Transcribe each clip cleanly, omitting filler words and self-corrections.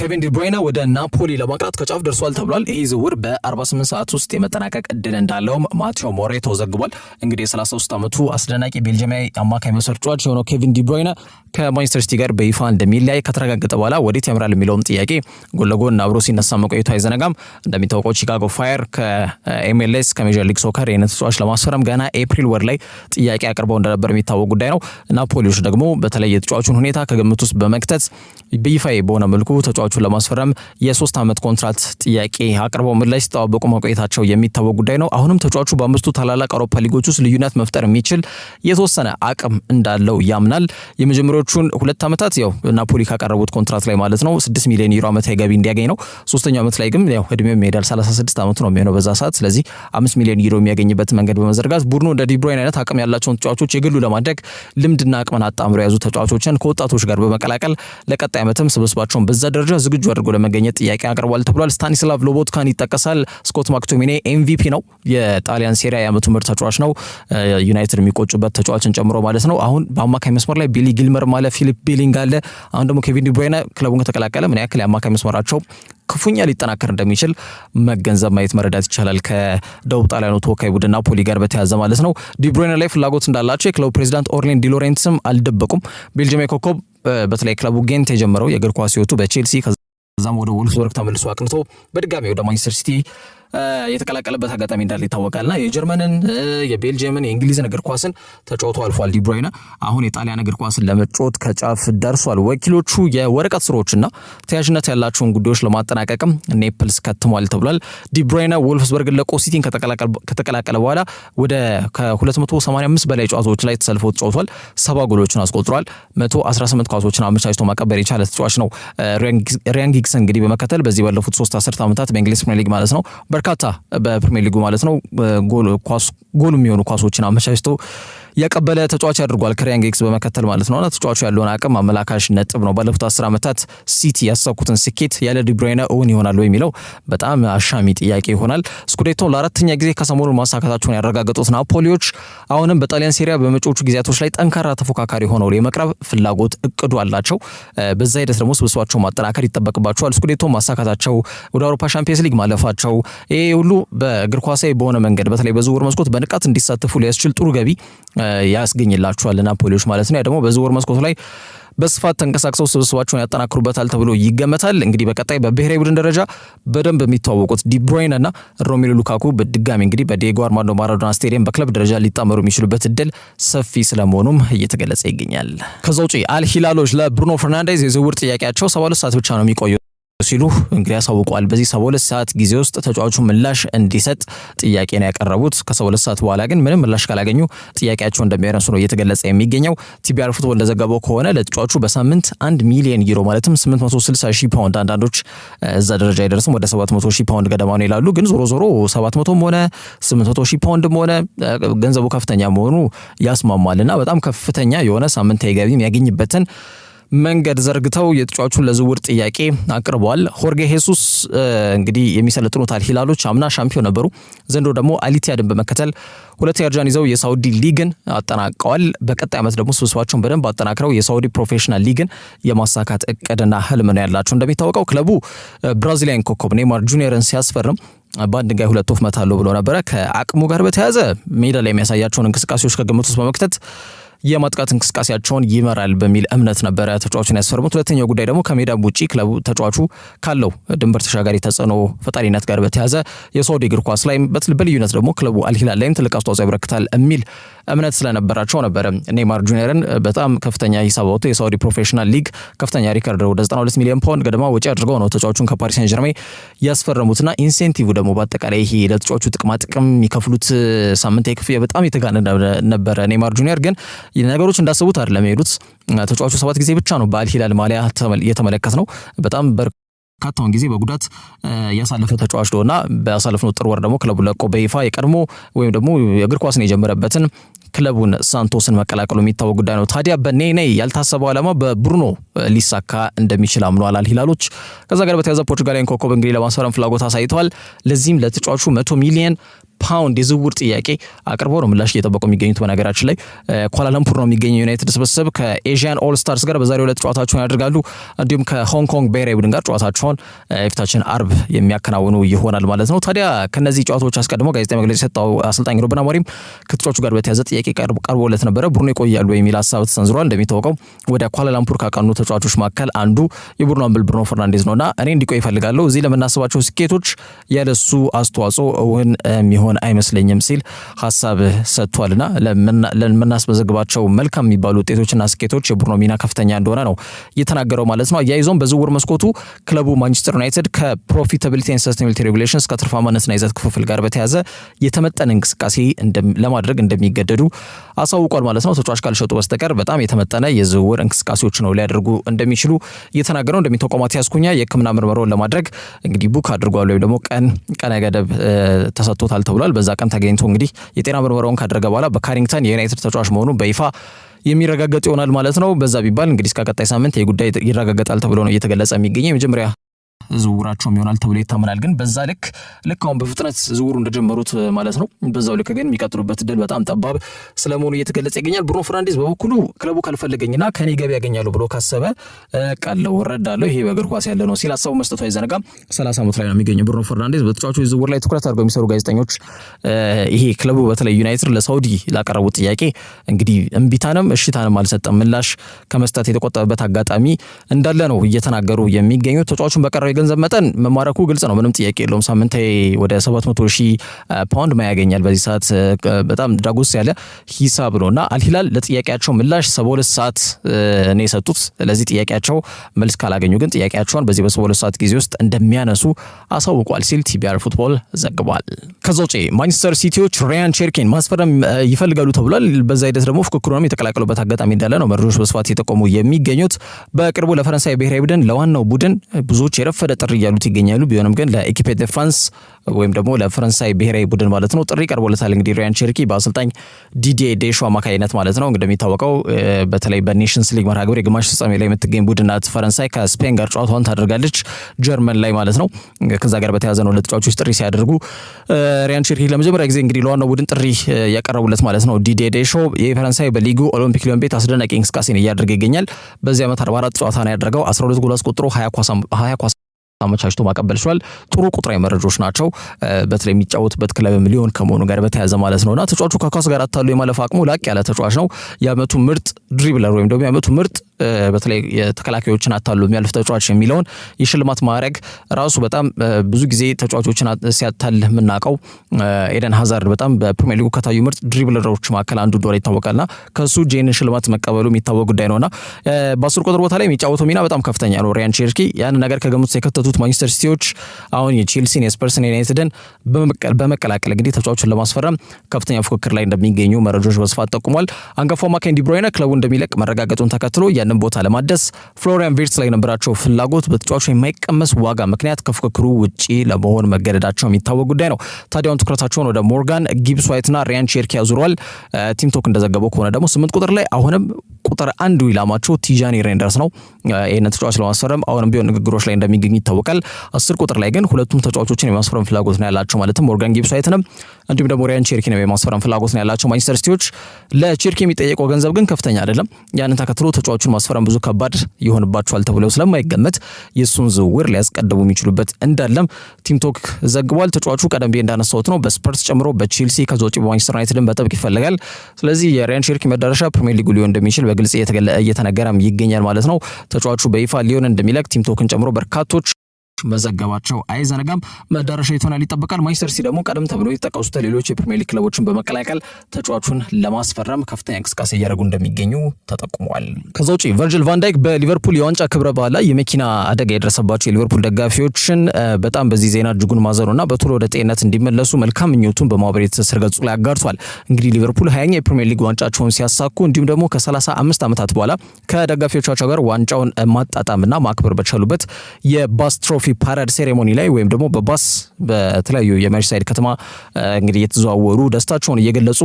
ኬቪን ዲ ብሩይነ ወደ ናፖሊ ለማቅናት ከጫፍ ደርሷል ተብሏል። ይህ ዝውውር በ48 ሰዓት ውስጥ የመጠናቀቅ እድል እንዳለውም ማቴዎ ሞሬቶ ዘግቧል። እንግዲህ የ33 ዓመቱ አስደናቂ ቤልጂያማዊ አማካይ መስመር ተጫዋች የሆነው ኬቪን ዲ ብሩይነ ከማንቸስተር ሲቲ ጋር በይፋ እንደሚለያይ ከተረጋገጠ በኋላ ወዴት ያምራል የሚለውም ጥያቄ ጎን ለጎን አብሮ ሲነሳ መቆየቱ አይዘነጋም። እንደሚታወቀው ቺካጎ ፋየር ከኤምኤልኤስ ከሜጀር ሊግ ሶከር ይህንን ተጫዋች ለማስፈረም ገና ኤፕሪል ወር ላይ ጥያቄ አቅርበው እንደነበር የሚታወቅ ጉዳይ ነው። ናፖሊዎች ደግሞ በተለይ የተጫዋቹን ሁኔታ ከግምት ውስጥ በመክተት በይፋ በሆነ መልኩ ተጫዋቹን ለማስፈረም የ3 ዓመት ኮንትራት ጥያቄ አቅርበው ምላሽ ሲጠባበቁ መቆየታቸው የሚታወቅ ጉዳይ ነው። አሁንም ተጫዋቹ በአምስቱ ታላላቅ አውሮፓ ሊጎች ውስጥ ልዩነት መፍጠር የሚችል የተወሰነ አቅም እንዳለው ያምናል። የመጀመሪያዎቹን 2 ዓመታት ያው ናፖሊ ካቀረቡት ኮንትራት ላይ ማለት ነው 6 ሚሊዮን ዩሮ ዓመታዊ ገቢ እንዲያገኝ ነው። ሶስተኛው ዓመት ላይ ግን ያው እድሜው ይሄዳል 36 ዓመቱ ነው የሚሆነው በዛ ሰዓት። ስለዚህ 5 ሚሊዮን ዩሮ የሚያገኝበት መንገድ በመዘርጋት ቡድኑ እንደ ዲ ብሩይነ አይነት አቅም ያላቸውን ተጫዋቾች የግሉ ለማድረግ ልምድና አቅምን አጣምሮ የያዙ ተጫዋቾችን ከወጣቶች ጋር በመቀላቀል ለቀጣይ ዓመትም ስብስባቸውን በዛ ደረጃ ዝግጁ አድርጎ ለመገኘት ጥያቄ አቅርቧል ተብሏል። ስታኒስላቭ ሎቦትካን ይጠቀሳል። ስኮት ማክቶሚኔ ኤምቪፒ ነው። የጣሊያን ሴሪያ የዓመቱ ምርጥ ተጫዋች ነው። ዩናይትድ የሚቆጩበት ተጫዋችን ጨምሮ ማለት ነው። አሁን በአማካይ መስመር ላይ ቢሊ ጊልመር ማለ ፊሊፕ ቤሊንግ አለ። አሁን ደግሞ ኬቪን ዲ ብሩይነ ክለቡን ከተቀላቀለ ምን ያክል የአማካይ መስመራቸው ክፉኛ ሊጠናከር እንደሚችል መገንዘብ ማየት መረዳት ይቻላል። ከደቡብ ጣሊያኑ ተወካይ ቡድን ናፖሊ ጋር በተያያዘ ማለት ነው። ዲ ብሩይነ ላይ ፍላጎት እንዳላቸው የክለቡ ፕሬዚዳንት ኦርሌን ዲ ሎሬንትስም አልደበቁም። ቤልጂየም ኮከብ በተለይ ክለቡ ጌንት የጀመረው የእግር ኳስ ሕይወቱ በቼልሲ ከዛም ወደ ወልፍስበርግ ተመልሶ አቅንቶ በድጋሚ ወደ ማንቸስተር ሲቲ የተቀላቀለበት አጋጣሚ እንዳለ ይታወቃልና የጀርመንን የቤልጂየምን የእንግሊዝን እግር ኳስን ተጫውቶ አልፏል። ዲ ብሩይነ አሁን የጣሊያን እግር ኳስን ለመጫወት ከጫፍ ደርሷል። ወኪሎቹ የወረቀት ስራዎችና ተያያዥነት ያላቸውን ጉዳዮች ለማጠናቀቅም ኔፕልስ ከትሟል ተብሏል። ዲ ብሩይነ ወልፍስበርግን ለቆ ሲቲን ከተቀላቀለ በኋላ ወደ ከ285 በላይ ጨዋታዎች ላይ ተሰልፎ ተጫውቷል። 70 ጎሎችን አስቆጥሯል። 118 ኳሶችን አመቻችቶ ማቀበል የቻለ ተጫዋች ነው። ሪያን ጊግስ እንግዲህ በመከተል በዚህ ባለፉት 3 አስርት ዓመታት በእንግሊዝ ፕሪሚየር ሊግ ማለት ነው በርካታ በፕሪሚየር ሊጉ ማለት ነው ጎል የሚሆኑ ኳሶችን አመቻችቶ ያቀበለ ተጫዋች አድርጓል። ከሪያን ጊግስ በመከተል ማለት ነው። ተጫዋቹ ያለውን አቅም አመላካሽ ነጥብ ነው። ባለፉት 10 ዓመታት ሲቲ ያሳኩትን ስኬት ያለ ዲ ብሩይነ እውን ይሆናል የሚለው በጣም አሻሚ ጥያቄ ይሆናል። ስኩዴቶን ለአራተኛ ጊዜ ከሰሞኑን ማሳካታቸውን ያረጋገጡት ናፖሊዎች አሁንም በጣሊያን ሴሪያ በመጪዎቹ ጊዜያቶች ላይ ጠንካራ ተፎካካሪ ሆነው የመቅረብ ፍላጎት እቅዱ አላቸው። በዛ ሂደት ደግሞ ስብስባቸው ማጠናከር ይጠበቅባቸዋል። ስኩዴቶን ማሳካታቸው፣ ወደ አውሮፓ ሻምፒየንስ ሊግ ማለፋቸው ይሄ ሁሉ በእግር ኳሳዊ በሆነ መንገድ በተለይ በዝውውር መስኮት በንቃት እንዲሳተፉ ሊያስችል ጥሩ ገቢ ያስገኝላቸዋል ናፖሊዎች ማለት ነው። ያ ደግሞ በዝውውር መስኮቱ ላይ በስፋት ተንቀሳቅሰው ስብስባቸውን ያጠናክሩበታል ተብሎ ይገመታል። እንግዲህ በቀጣይ በብሔራዊ ቡድን ደረጃ በደንብ የሚተዋወቁት ዲ ብሩይነ እና ሮሜሉ ሉካኩ በድጋሚ እንግዲህ በዲዬጎ አርማንዶ ማራዶና ስቴዲየም በክለብ ደረጃ ሊጣመሩ የሚችሉበት እድል ሰፊ ስለመሆኑም እየተገለጸ ይገኛል። ከዛ ውጪ አልሂላሎች ለብሩኖ ፈርናንዴዝ የዝውውር ጥያቄያቸው 72 ሰዓት ብቻ ነው የሚቆየው ሲሉ እንግዲህ ያሳውቀዋል። በዚህ 72 ሰዓት ጊዜ ውስጥ ተጫዋቹ ምላሽ እንዲሰጥ ጥያቄ ነው ያቀረቡት። ከ72 ሰዓት በኋላ ግን ምንም ምላሽ ካላገኙ ጥያቄያቸው እንደሚያነሱ ነው እየተገለጸ የሚገኘው። ቲቢአር ፉትቦል እንደዘገበው ከሆነ ለተጫዋቹ በሳምንት 1 ሚሊዮን ዩሮ ማለትም 860 ሺህ ፓውንድ፣ አንዳንዶች እዛ ደረጃ አይደርስም ወደ 700 ሺህ ፓውንድ ገደማ ነው ይላሉ። ግን ዞሮ 700ም ሆነ 800 ሺህ ፓውንድም ሆነ ገንዘቡ ከፍተኛ መሆኑ ያስማማልና በጣም ከፍተኛ የሆነ ሳምንታዊ ገቢ የሚያገኝበትን መንገድ ዘርግተው የተጫዋቹን ለዝውውር ጥያቄ አቅርበዋል። ሆርጌ ሄሱስ እንግዲህ የሚሰለጥኑት አልሂላሎች አምና ሻምፒዮን ነበሩ። ዘንድሮ ደግሞ አሊቲያድን በመከተል ሁለተኛ ደረጃን ይዘው የሳውዲ ሊግን አጠናቀዋል። በቀጣይ ዓመት ደግሞ ስብስባቸውን በደንብ አጠናክረው የሳውዲ ፕሮፌሽናል ሊግን የማሳካት እቅድና ህልም ነው ያላቸው። እንደሚታወቀው ክለቡ ብራዚሊያን ኮከብ ኔይማር ጁኒየርን ሲያስፈርም በአንድ ድንጋይ ሁለት ወፍ መታለው ብሎ ነበረ። ከአቅሙ ጋር በተያያዘ ሜዳ ላይ የሚያሳያቸውን እንቅስቃሴዎች ከግምት ውስጥ በመክተት የማጥቃት እንቅስቃሴያቸውን ይመራል በሚል እምነት ነበረ ተጫዋቹን ያስፈርሙት። ሁለተኛው ጉዳይ ደግሞ ከሜዳ ውጪ ክለቡ ተጫዋቹ ካለው ድንበር ተሻጋሪ ተጽዕኖ ፈጣሪነት ጋር በተያያዘ የሳውዲ እግር ኳስ ላይ በልዩነት ደግሞ ክለቡ አልሂላል ላይም ትልቅ አስተዋጽኦ ያበረክታል የሚል እምነት ስለነበራቸው ነበረ ኔይማር ጁኒየርን በጣም ከፍተኛ ሂሳብ አውጥተው የሳውዲ ፕሮፌሽናል ሊግ ከፍተኛ ሪከርድ ወደ 92 ሚሊዮን ፓውንድ ገደማ ወጪ አድርገው ነው ተጫዋቹን ከፓሪስ ሰን ጀርሜን ያስፈረሙትና ኢንሴንቲቭ ደግሞ በአጠቃላይ ይሄ ለተጫዋቹ ጥቅም የሚከፍሉት ሳምንታዊ ክፍያ በጣም የተጋነነ ነበረ። ኔይማር ጁኒየር ግን ነገሮች እንዳሰቡት አይደለም የሄዱት። ተጫዋቹ 7 ጊዜ ብቻ ነው በአልሂላል ማሊያ የተመለከት ነው። በጣም በርካታውን ጊዜ በጉዳት ያሳለፈ ተጫዋች ነውና በአሳለፍነው ጥር ወር ደግሞ ክለቡ ለቆ በይፋ የቀድሞ ወይም ደግሞ የእግር ኳስን የጀመረበትን ክለቡን ሳንቶስን መቀላቀሉ የሚታወቅ ጉዳይ ነው። ታዲያ በኔኔ ያልታሰበው ዓላማ በብሩኖ ሊሳካ እንደሚችል አምኗል አልሂላሎች። ከዛ ጋር በተያያዘ ፖርቹጋሊያን ኮከብ እንግዲህ ለማስፈረም ፍላጎት አሳይተዋል። ለዚህም ለተጫዋቹ 100 ሚሊዮን ፓውንድ የዝውውር ጥያቄ አቅርበው ነው ምላሽ እየጠበቁ የሚገኙት። በነገራችን ላይ ኳላላምፑር ነው የሚገኘው ዩናይትድ ስብስብ ከኤዥያን ኦል ስታርስ ጋር በዛሬው ዕለት ጨዋታቸውን ያደርጋሉ። እንዲሁም ከሆንግ ኮንግ ብሔራዊ ቡድን ጋር ጨዋታቸውን የፊታችን አርብ የሚያከናውኑ ይሆናል ማለት ነው። ታዲያ ከነዚህ ጨዋታዎች አስቀድሞ ጋዜጣዊ መግለጫ የሰጠው አሰልጣኝ ሩበን አሞሪም ከተጫዋቹ ጋር በተያዘ ጥያቄ ቀርቦለት ነበረ። ብሩኖ ይቆያሉ የሚል ሀሳብ ተሰንዝሯል። እንደሚታወቀው ወደ ኳላላምፑር ካቀኑ ተጫዋቾች መካከል አንዱ የቡድኑ አምበል ብሩኖ ፈርናንዴዝ ነውና እኔ እንዲቆይ ይፈልጋለሁ፣ እዚህ ለምናስባቸው ስኬቶች ያለሱ አስተዋጽኦ እውን የሚሆን አይመስለኝም ሲል ሀሳብ ሰጥቷልና ለምናስመዘግባቸው መልካም የሚባሉ ውጤቶችና ስኬቶች የቡድኑ ሚና ከፍተኛ እንደሆነ ነው የተናገረው ማለት ነው። አያይዞም በዝውውር መስኮቱ ክለቡ ማንቸስተር ዩናይትድ ከፕሮፊታቢሊቲ ኤንድ ሰስቴናቢሊቲ ሬጉሌሽንስ ከትርፋማነትና ይዘት ክፍፍል ጋር በተያያዘ የተመጠነ እንቅስቃሴ ለማድረግ እንደሚገደዱ አሳውቋል ማለት ነው። ተጫዋች ካልሸጡ በስተቀር በጣም የተመጠነ የዝውውር እንቅስቃሴዎች ነው ሊያደርጉ እንደሚችሉ እየተናገረው። እንደሚታወቀው ማቲያስ ኩኛ የሕክምና ምርመራውን ለማድረግ እንግዲህ ቡክ አድርጓል ወይም ደግሞ ቀነ ገደብ ተሰጥቶታል ተብሏል። በዛ ቀን ተገኝቶ እንግዲህ የጤና ምርመራውን ካደረገ በኋላ በካሪንግተን የዩናይትድ ተጫዋች መሆኑ በይፋ የሚረጋገጥ ይሆናል ማለት ነው። በዛ ቢባል እንግዲህ እስከ ቀጣይ ሳምንት የጉዳይ ይረጋገጣል ተብሎ ነው እየተገለጸ የሚገኘው። የመጀመሪያ ዝውውራቸውም ይሆናል ተብሎ ይታመናል። ግን በዛ ልክ አሁን በፍጥነት ዝውውሩ እንደጀመሩት ማለት ነው። በዛው ልክ ግን የሚቀጥሉበት እድል በጣም ጠባብ ስለመሆኑ እየተገለጸ ይገኛል። ብሩኖ ፈርናንዴዝ በበኩሉ ክለቡ ካልፈለገኝና ከኔ ገቢ ያገኛሉ ብሎ ካሰበ ቃለው እረዳለሁ፣ ይሄ በእግር ኳስ ያለ ነው ሲል ሀሳቡን መስጠቱ አይዘነጋም። 30 ዓመት ላይ ነው የሚገኘው ብሩኖ ፈርናንዴዝ። በተጫዋቹ ዝውውር ላይ ትኩረት አድርገው የሚሰሩ ጋዜጠኞች ይሄ ክለቡ በተለይ ዩናይትድ ለሳውዲ ላቀረቡት ጥያቄ እንግዲህ እምቢታንም እሽታንም አልሰጠም፣ ምላሽ ከመስጠት የተቆጠበበት አጋጣሚ እንዳለ ነው እየተናገሩ የሚገኙት። ተጫዋቹን በቀረው የገንዘብ መጠን መማረኩ ግልጽ ነው፣ ምንም ጥያቄ የለውም። ሳምንታዊ ወደ 700,000 ፓውንድ ማያገኛል በዚህ ሰዓት በጣም ዳጎስ ያለ ሂሳብ ነውና አልሂላል ለጥያቄያቸው ምላሽ 72 ሰዓት ነው የሰጡት። ለዚህ ጥያቄያቸው መልስ ካላገኙ ግን ጥያቄያቸውን በዚህ በ72 ሰዓት ጊዜ ውስጥ እንደሚያነሱ አሳውቋል ሲል ቲቢአር ፉትቦል ዘግቧል። ከዛ ውጪ ማንቸስተር ሲቲዎች ሪያን ቼርኪን ማስፈረም ይፈልጋሉ ተብሏል። በዛ ሂደት ደግሞ ፉክክሩንም የተቀላቀሉበት አጋጣሚ እንዳለ ነው መረጃዎች በስፋት የተቆሙ የሚገኙት። በቅርቡ ለፈረንሳይ ብሔራዊ ቡድን ለዋናው ቡድን ብዙዎች የረፈደ ጥሪ እያሉት ይገኛሉ። ቢሆንም ግን ለኢኪፔ ደ ፍራንስ ወይም ደግሞ ለፈረንሳይ ብሔራዊ ቡድን ማለት ነው ጥሪ ቀርቦለታል። እንግዲህ ሪያን ቼርኪ በአሰልጣኝ ዲዲዬ ዴሾ አማካይነት ማለት ነው። እንደሚታወቀው በተለይ በኔሽንስ ሊግ መርሃ ግብር የግማሽ ፍጻሜ ላይ የምትገኝ ቡድን ናት ፈረንሳይ። ከስፔን ጋር ጨዋታዋን ታደርጋለች ጀርመን ላይ ማለት ነው። ከዛ ጋር በተያያዘ ነው ለተጫዋቾች ጥሪ ሲያደርጉ ሪያን ቼርኪ ለመጀመሪያ ጊዜ እንግዲህ ለዋናው ቡድን ጥሪ ያቀረቡለት ማለት ነው። ዲዲዬ ዴሾ የፈረንሳይ በሊጉ ኦሎምፒክ ሊዮን ቤት አስደናቂ እንቅስቃሴን እያደረገ ይገኛል። በዚህ ዓመት 44 ጨዋታ ነው ያደረገው፣ 12 ጎል አስቆጥሮ 20 ኳስ አመቻችቶ ማቀበል ችሏል። ጥሩ ቁጥራዊ መረጃዎች ናቸው። በተለይ የሚጫወትበት ክለብ ሚሊዮን ከመሆኑ ጋር በተያያዘ ማለት ነውና ተጫዋቹ ከኳስ ጋር አታሎ የማለፍ አቅሙ ላቅ ያለ ተጫዋች ነው። የዓመቱ ምርጥ ድሪብለር ወይም ደግሞ የዓመቱ ምርጥ በተለይ የተከላካዮችን አታሎ የሚያልፍ ተጫዋች የሚለውን የሽልማት ማዕረግ ራሱ በጣም ብዙ ጊዜ ተጫዋቾችን ሲያታል የምናውቀው ኤደን ሃዛርድ በጣም በፕሪሚየር ሊጉ ከታዩ ምርጥ ድሪብለሮች መካከል አንዱ እንደሆነ ይታወቃልና ከሱ ጄን ሽልማት መቀበሉ የሚታወቅ ጉዳይ ነውና በ10 ቁጥር ቦታ ላይ የሚጫወተው ሚና በጣም ከፍተኛ ነው ሪያን ቼርኪ። ያን ነገር ከግምት የከተቱት ማንቸስተር ሲቲዎች አሁን የቼልሲን የስፐርስን ዩናይትድን በመቀላቀል እንግዲህ ተጫዋቹን ለማስፈረም ከፍተኛ ፉክክር ላይ እንደሚገኙ መረጃዎች በስፋት ጠቁሟል። አንጋፋው አማካኝ ዲብሮይነ ክለቡ እንደሚለቅ መረጋገጡን ተከትሎ ያንን ቦታ ለማደስ ፍሎሪያን ቪርትስ ላይ የነበራቸው ፍላጎት በተጫዋቹ የማይቀመስ ዋጋ ምክንያት ከፉክክሩ ውጪ ለመሆን መገደዳቸው የሚታወቅ ጉዳይ ነው። ታዲያውን ትኩረታቸውን ወደ ሞርጋን ጊብስ ዋይትና ሪያን ቼርኪ ያዙረዋል። ቲምቶክ እንደዘገበው ከሆነ ደግሞ 8 ቁጥር ላይ አሁንም ቁጥር 1 ኢላማቸው ቲጃኒ ሬንደርስ ነው። ይህንን ተጫዋች ለማስፈረም አሁንም ቢሆን ንግግሮች ላይ እንደሚገኙ ይታወቃል። 10 ቁጥር ላይ ግን ሁለቱም ተጫዋቾችን የማስፈረም ፍላጎት ነው ያላቸው፣ ማለትም ሞርጋን ጊብስ ዋይትንም እንዲሁም ደግሞ ሪያን ቼርኪን የማስፈረም ፍላጎት ነው ያላቸው ማንቸስተር ሲቲዎች። ለቼርኪ የሚጠየቀው ገንዘብ ግን ከፍተኛ አይደለም። ያንን ተከትሎ ተጫዋቹን ማስፈረም ብዙ ከባድ ይሆንባቸዋል ተብለው ስለማይገመት የሱን ዝውውር ሊያስቀድሙ የሚችሉበት እንዳለም ቲምቶክ ዘግቧል። ተጫዋቹ ቀደም ብዬ እንዳነሳሁት ነው በስፐርስ ጨምሮ በቼልሲ ከዛ ውጪ በማንቸስተር ዩናይትድን በጥብቅ ይፈልጋል። ስለዚህ የሪያን ቼርኪ መዳረሻ ፕሪሚየር ሊጉ ሊሆን እንደሚችል በግልጽ እየተነገረም ይገኛል ማለት ነው። ተጫዋቹ በይፋ ሊሆን እንደሚለቅ ቲምቶክን ጨምሮ በርካቶች መዘገባቸው አይዘነጋም። መዳረሻ ይሆናል ይጠበቃል። ማንቸስተር ሲቲ ደግሞ ቀደም ተብሎ የተጠቀሱት ሌሎች የፕሪሚየር ሊግ ክለቦችን በመቀላቀል ተጫዋቹን ለማስፈረም ከፍተኛ እንቅስቃሴ እያደረጉ እንደሚገኙ ተጠቁሟል። ከዛ ውጪ ቨርጂል ቫን ዳይክ በሊቨርፑል የዋንጫ ክብረ በዓል ላይ የመኪና አደጋ የደረሰባቸው የሊቨርፑል ደጋፊዎችን በጣም በዚህ ዜና እጅጉን ማዘኑና በቶሎ ወደ ጤንነት እንዲመለሱ መልካም ምኞቱን በማህበራዊ ትስስር ገጹ ላይ አጋርቷል። እንግዲህ ሊቨርፑል 20ኛ የፕሪሚየር ሊግ ዋንጫቸውን ሲያሳኩ እንዲሁም ደግሞ ከ35 ዓመታት በኋላ ከደጋፊዎቻቸው ጋር ዋንጫውን ማጣጣምና ማክበር በቻሉበት የባስ ትሮፊ ፓራድ ሴሬሞኒ ላይ ወይም ደግሞ በባስ በተለያዩ የመርሲሳይድ ከተማ እንግዲህ የተዘዋወሩ ደስታቸውን እየገለጹ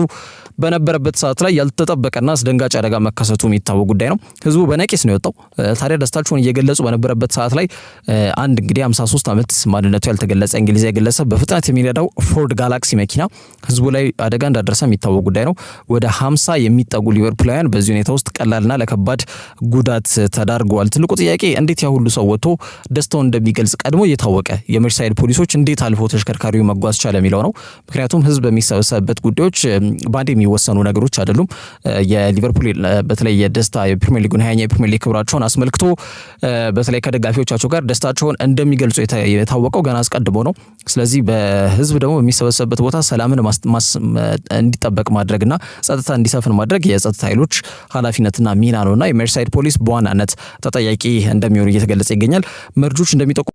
በነበረበት ሰዓት ላይ ያልተጠበቀና አስደንጋጭ አደጋ መከሰቱ የሚታወቅ ጉዳይ ነው። ህዝቡ በነቂስ ነው የወጣው። ታዲያ ደስታቸውን እየገለጹ በነበረበት ሰዓት ላይ አንድ እንግዲህ 53 ዓመት ማንነቱ ያልተገለጸ እንግሊዛዊ ግለሰብ በፍጥነት የሚነዳው ፎርድ ጋላክሲ መኪና ህዝቡ ላይ አደጋ እንዳደረሰ የሚታወቅ ጉዳይ ነው። ወደ 50 የሚጠጉ ሊቨርፑላውያን በዚህ ሁኔታ ውስጥ ቀላልና ለከባድ ጉዳት ተዳርገዋል። ትልቁ ጥያቄ እንዴት ያ ሁሉ ሰው ወጥቶ ደስታውን እንደሚገልጽ ቀድሞ እየታወቀ የመርሲሳይድ ፖሊሶች እንዴት አልፎ ተሽከርካሪው መጓዝ ቻለ የሚለው ነው። ምክንያቱም ህዝብ በሚሰበሰብበት ጉዳዮች ባንድ የሚወሰኑ ነገሮች አይደሉም። የሊቨርፑል በተለይ የደስታ የፕሪሚየር ሊጉን 20ኛ የፕሪሚየር ሊግ ክብራቸውን አስመልክቶ በተለይ ከደጋፊዎቻቸው ጋር ደስታቸውን እንደሚገልጹ የታወቀው ገና አስቀድሞ ነው። ስለዚህ በህዝብ ደግሞ በሚሰበሰብበት ቦታ ሰላምን እንዲጠበቅ ማድረግና ጸጥታ እንዲሰፍን ማድረግ የጸጥታ ኃይሎች ኃላፊነትና ሚና ነውና የመርሲሳይድ ፖሊስ በዋናነት ተጠያቂ እንደሚሆኑ እየተገለጸ ይገኛል። መርጆች እንደሚጠቁሙት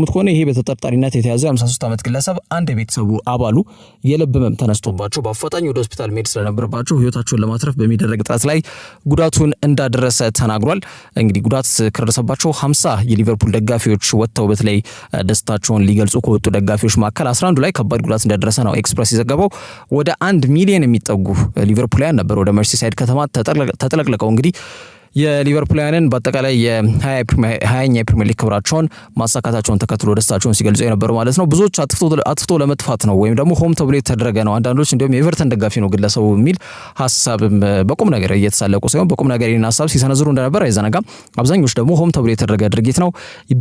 ከሆነ ይሄ በተጠርጣሪነት የተያዘው 53 ዓመት ግለሰብ አንድ የቤተሰቡ አባሉ የልብ ህመም ተነስቶባቸው በአፋጣኝ ወደ ሆስፒታል መሄድ ስለነበረባቸው ህይወታቸውን ለማትረፍ በሚደረግ ጥረት ላይ ጉዳቱን እንዳደረሰ ተናግሯል። እንግዲህ ጉዳት ከደረሰባቸው 50 የሊቨርፑል ደጋፊዎች ወጥተው በተለይ ደስታቸውን ሊገልጹ ከወጡ ደጋፊዎች መካከል 11 ላይ ከባድ ጉዳት እንደደረሰ ነው ኤክስፕረስ የዘገበው። ወደ 1 ሚሊዮን የሚጠጉ ሊቨርፑላውያን ነበር ወደ መርሲሳይድ ከተማ ተጠለቅልቀው እንግዲህ የሊቨርፑላውያንን በአጠቃላይ የ20ኛ የፕሪሚየር ሊግ ክብራቸውን ማሳካታቸውን ተከትሎ ደስታቸውን ሲገልጹ የነበሩ ማለት ነው። ብዙዎች አጥፍቶ ለመጥፋት ነው ወይም ደግሞ ሆም ተብሎ የተደረገ ነው፣ አንዳንዶች እንዲሁም የኤቨርተን ደጋፊ ነው ግለሰቡ የሚል ሀሳብም በቁም ነገር እየተሳለቁ ሳይሆን በቁም ነገር ይህን ሀሳብ ሲሰነዝሩ እንደነበር አይዘነጋም። አብዛኞች ደግሞ ሆም ተብሎ የተደረገ ድርጊት ነው